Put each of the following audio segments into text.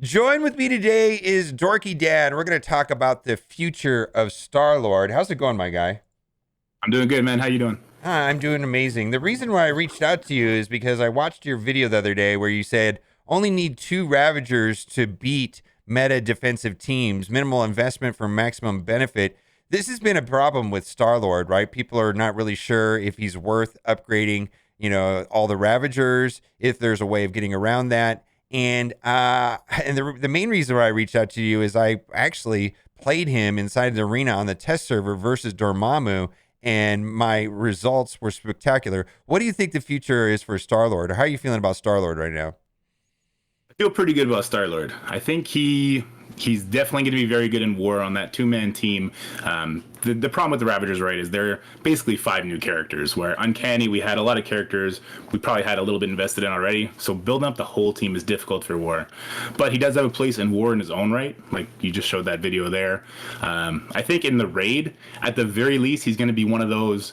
Join with me today is Dorky Dad. We're going to talk about the future of Star-Lord. How's it going, my guy? I'm doing good, man. How you doing? I'm doing amazing. The reason why I reached out to you is because I watched your video the other day where you said only need two Ravagers to beat meta defensive teams, minimal investment for maximum benefit. This has been a problem with Star-Lord, right? People are not really sure if he's worth upgrading, all the Ravagers, if there's a way of getting around that. And the main reason why I reached out to you is I actually played him inside the arena on the test server versus Dormammu, and my results were spectacular. What do you think the future is for Star-Lord, or how are you feeling about Star-Lord right now? I feel pretty good about Star Lord. I think he's definitely going to be very good in war on that two-man team. The problem with the Ravagers, right, is they're basically five new characters. Where Uncanny, we had a lot of characters we probably had a little bit invested in already. So building up the whole team is difficult for war. But he does have a place in war in his own right. Like you just showed that video there. I think in the raid, at the very least, he's going to be one of those,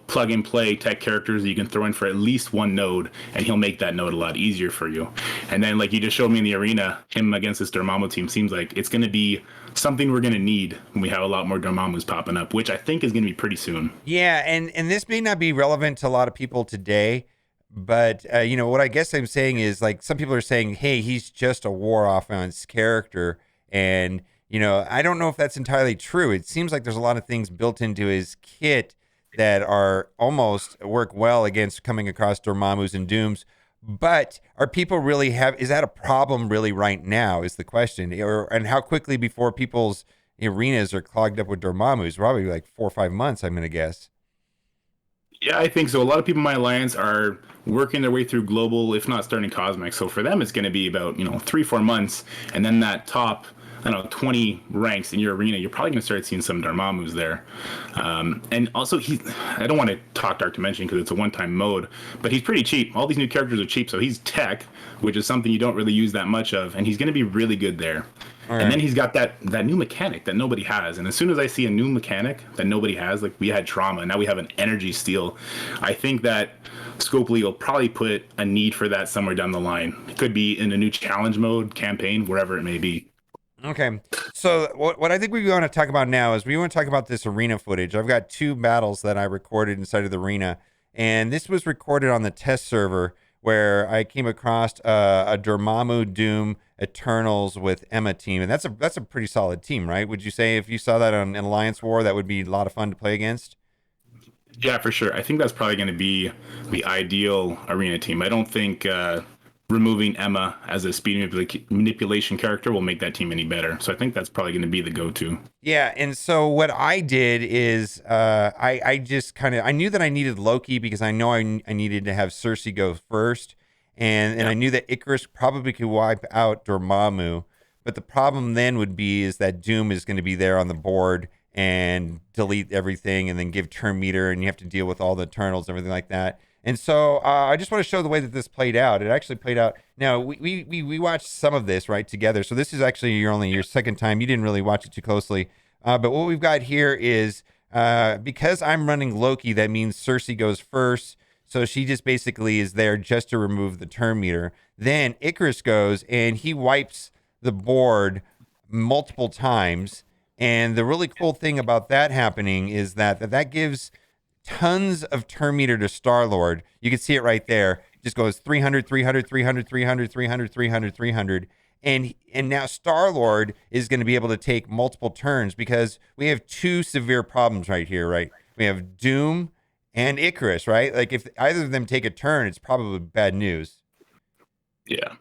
plug and play tech characters that you can throw in for at least one node, and he'll make that node a lot easier for you. And then, like you just showed me in the arena, him against this Dormammu team seems like it's going to be something we're going to need when we have a lot more Dormammus popping up, which I think is going to be pretty soon. Yeah, and this may not be relevant to a lot of people today, but what I guess I'm saying is like some people are saying, "Hey, he's just a war offense character," and I don't know if that's entirely true. It seems like there's a lot of things built into his kit that are almost work well against coming across Dormammu's and Dooms. But are people really is that a problem really right now is the question, and how quickly before people's arenas are clogged up with Dormammu's? Probably like 4 or 5 months, I'm gonna guess. Yeah, I think so. A lot of people in my alliance are working their way through global, if not starting cosmic. So for them, it's going to be about 3-4 months, and then that top, I don't know, 20 ranks in your arena, you're probably going to start seeing some Dormammu's there. And also, I don't want to talk Dark Dimension because it's a one-time mode, but he's pretty cheap. All these new characters are cheap, so he's tech, which is something you don't really use that much of, and he's going to be really good there. All And right. then he's got that new mechanic that nobody has. And as soon as I see a new mechanic that nobody has, like we had trauma, and now we have an energy steal, I think that Scopely will probably put a need for that somewhere down the line. It could be in a new challenge mode, campaign, wherever it may be. Okay. So what I think we want to talk about now is we want to talk about this arena footage. I've got two battles that I recorded inside of the arena, and this was recorded on the test server where I came across a Dormammu Doom Eternals with Emma team, and that's a pretty solid team, right? Would you say if you saw that on an Alliance War, that would be a lot of fun to play against? Yeah, for sure. I think that's probably going to be the ideal arena team. I don't think removing Emma as a manipulation character will make that team any better. So I think that's probably going to be the go-to. Yeah, and so what I did is I just kind of I knew that I needed Loki because I know I needed to have Cersei go first, and I Yeah. knew that Icarus probably could wipe out Dormammu, but the problem then would be is that Doom is going to be there on the board and delete everything and then give turn meter, and you have to deal with all the Eternals and everything like that. And so I just want to show the way that this played out. It actually played out. Now we watched some of this right together. So this is actually your second time. You didn't really watch it too closely. But what we've got here is because I'm running Loki, that means Cersei goes first. So she just basically is there just to remove the turn meter. Then Icarus goes and he wipes the board multiple times. And the really cool thing about that happening is that gives tons of turn meter to Star Lord. You can see it right there. It just goes 300, 300, 300, 300, 300, 300, 300. And now Star Lord is going to be able to take multiple turns because we have two severe problems right here, right? We have Doom and Icarus, right? Like if either of them take a turn, it's probably bad news. Yeah.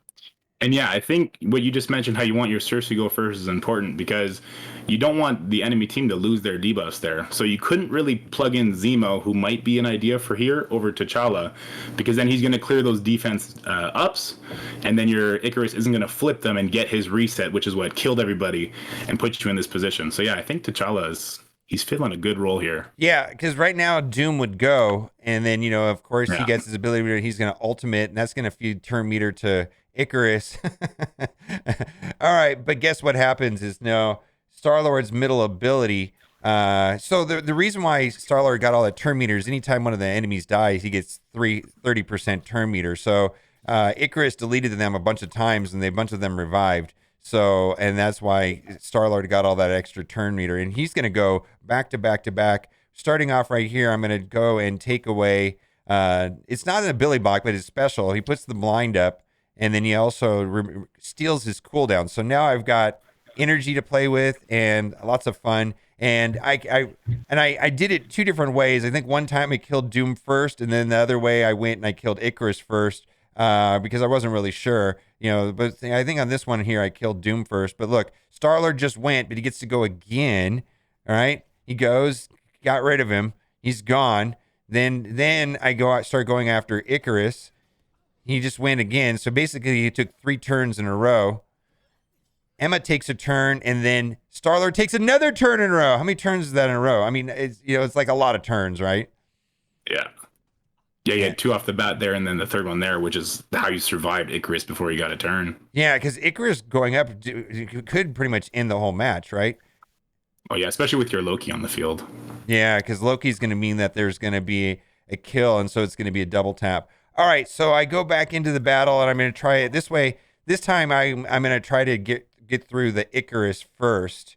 And yeah, I think what you just mentioned, how you want your Cersei to go first, is important because you don't want the enemy team to lose their debuffs there. So you couldn't really plug in Zemo, who might be an idea for here, over T'Challa, because then he's going to clear those defense ups, and then your Icarus isn't going to flip them and get his reset, which is what killed everybody and put you in this position. So yeah, I think T'Challa he's filling a good role here. Yeah, because right now Doom would go, and then of course he Yeah. gets his ability where he's going to ultimate, and that's going to feed turn meter to Icarus. All right, but guess what happens is no Star Lord's middle ability. So the reason why Star Lord got all that turn meter is anytime one of the enemies dies, he gets 30% turn meter. So Icarus deleted them a bunch of times, and a bunch of them revived. So, and that's why Star-Lord got all that extra turn meter, and he's going to go back to back to back. Starting off right here, I'm going to go and take away. It's not an ability block, but it's special. He puts the blind up, and then he also steals his cooldown. So now I've got energy to play with and lots of fun. And I did it two different ways. I think one time I killed Doom first, and then the other way I went and I killed Icarus first because I wasn't really sure, But I think on this one here I killed Doom first. But look, Star-Lord just went, but he gets to go again. All right, he goes, got rid of him. He's gone. Then I start going after Icarus. He just went again. So basically, he took 3 turns in a row. Emma takes a turn, and then Star-Lord takes another turn in a row. How many turns is that in a row? I mean, it's like a lot of turns, right? Yeah. Yeah, you had 2 off the bat there, and then the third one there, which is how you survived Icarus before he got a turn. Yeah, because Icarus going up could pretty much end the whole match, right? Oh, yeah, especially with your Loki on the field. Yeah, because Loki's going to mean that there's going to be a kill, and so it's going to be a double tap. All right, so I go back into the battle, and I'm going to try it this way. This time, I'm going to try to get through the Icarus first,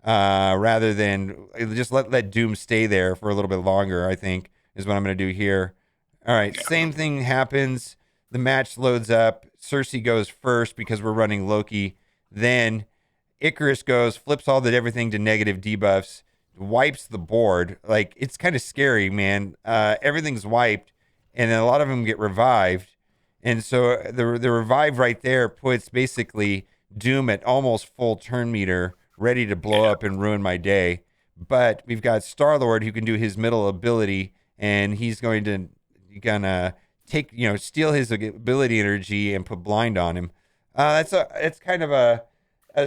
rather than just let Doom stay there for a little bit longer. I think is what I'm going to do here. All right, same thing happens. The match loads up. Cersei goes first because we're running Loki. Then Icarus goes, flips everything to negative debuffs, wipes the board. Like, it's kind of scary, man. Everything's wiped, and then a lot of them get revived. And so the revive right there puts basically Doom at almost full turn meter, ready to blow up and ruin my day. But we've got Star-Lord who can do his middle ability, and he's gonna take, steal his ability energy and put blind on him. It's kind of a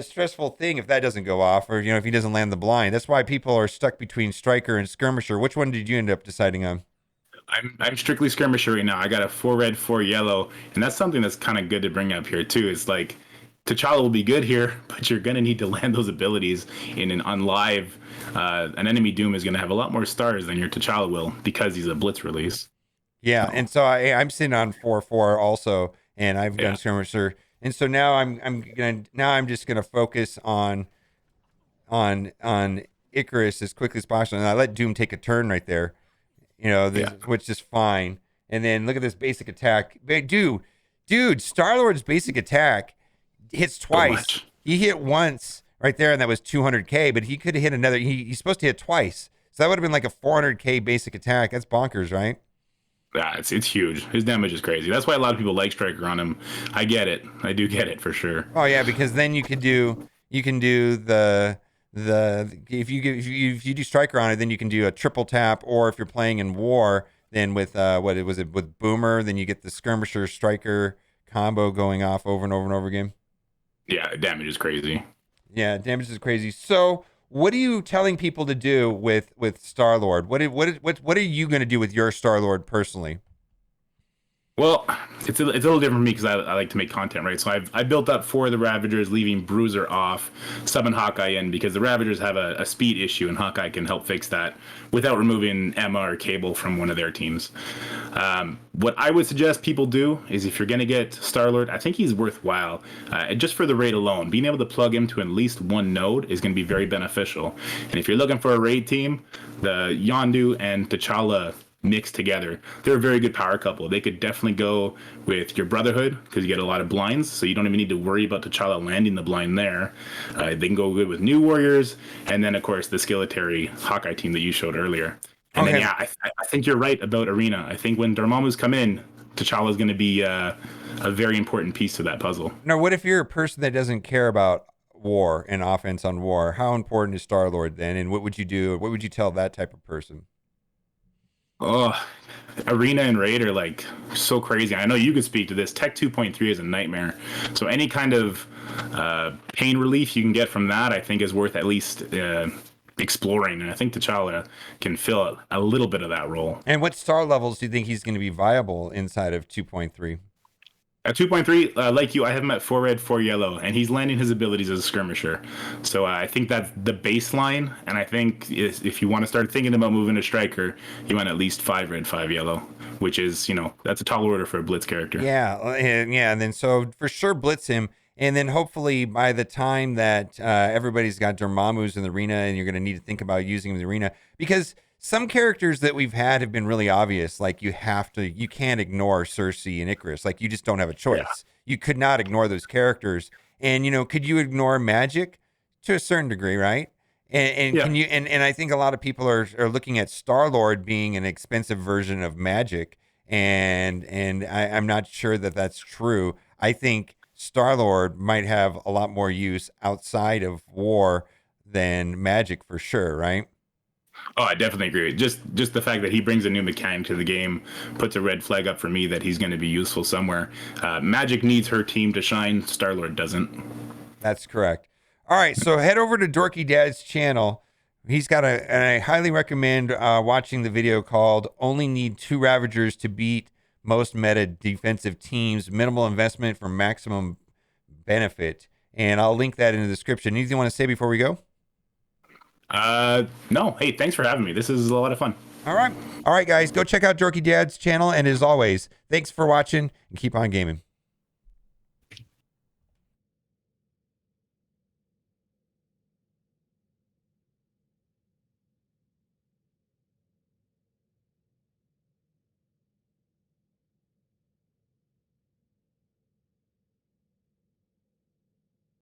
stressful thing if that doesn't go off, or if he doesn't land the blind. That's why people are stuck between Striker and Skirmisher. Which one did you end up deciding on? I'm strictly Skirmisher right now. I got a 4 red, 4 yellow, and that's something that's kind of good to bring up here too. It's like T'Challa will be good here, but you're gonna need to land those abilities in an unlive. An enemy Doom is gonna have a lot more stars than your T'Challa will because he's a blitz release. Yeah, and so I'm sitting on 4/4 also, and I've done Skirmisher, and so now I'm just gonna focus on Icarus as quickly as possible, and I let Doom take a turn right there, which is fine. And then look at this basic attack, dude, Star-Lord's basic attack hits twice. He hit once right there, and that was 200k, but he could have hit another. He's supposed to hit twice, so that would have been like a 400k basic attack. That's bonkers, right? Yeah, it's huge. His damage is crazy. That's why a lot of people like Striker on him. I get it. I do get it for sure. Oh yeah, because then you can do the if you do Striker on it, then you can do a triple tap, or if you're playing in War, then with with Boomer, then you get the Skirmisher Striker combo going off over and over and over again. Yeah, damage is crazy. Yeah, damage is crazy. So, what are you telling people to do with Star-Lord? What are you going to do with your Star-Lord personally? Well, it's a little different for me because I like to make content, right? So I built up 4 of the Ravagers, leaving Bruiser off, summon Hawkeye in because the Ravagers have a speed issue, and Hawkeye can help fix that without removing Emma or Cable from one of their teams. What I would suggest people do is, if you're going to get Star-Lord, I think he's worthwhile. Just for the raid alone, being able to plug him to at least one node is going to be very beneficial. And if you're looking for a raid team, the Yondu and T'Challa mixed together, they're a very good power couple. They could definitely go with your Brotherhood because you get a lot of blinds, so you don't even need to worry about T'Challa landing the blind there. They can go good with New Warriors, and then of course the Skeletal Hawkeye team that you showed earlier. And then I think you're right about Arena. I think when Dormammu's come in, T'Challa is going to be a very important piece to that puzzle. Now, what if you're a person that doesn't care about War and offense on War? How important is Star-Lord then, and what would you do? What would you tell that type of person? Oh, Arena and Raid are like so crazy. I know you could speak to this. Tech 2.3 is a nightmare. So any kind of pain relief you can get from that, I think, is worth at least exploring. And I think T'Challa can fill a little bit of that role. And what star levels do you think he's going to be viable inside of 2.3? At 2.3, like you, I have him at 4 red, 4 yellow, and he's landing his abilities as a skirmisher. So I think that's the baseline. And I think if you want to start thinking about moving a striker, you want at least 5 red, 5 yellow, which is, that's a tall order for a blitz character. And then so for sure blitz him, and then hopefully by the time that everybody's got Dormammu's in the arena, and you're going to need to think about using him in the arena, because some characters that we've had have been really obvious. Like you can't ignore Cersei and Icarus. Like you just don't have a choice. Yeah. You could not ignore those characters. And could you ignore Magic to a certain degree, right? And Yeah. can you? And I think a lot of people are looking at Star-Lord being an expensive version of Magic, and I'm not sure that that's true. I think Star-Lord might have a lot more use outside of war than Magic for sure, right? Oh, I definitely agree. Just the fact that he brings a new mechanic to the game puts a red flag up for me that he's going to be useful somewhere. Magic needs her team to shine. Star-Lord doesn't. That's correct. All right, so head over to Dorky Dad's channel. He's got and I highly recommend watching the video called "Only Need Two Ravagers to Beat Most Meta Defensive Teams: Minimal Investment for Maximum Benefit." And I'll link that in the description. Anything you want to say before we go? No. Hey, thanks for having me. This is a lot of fun. All right, guys, go check out Dorky Dad's channel. And as always, thanks for watching and keep on gaming.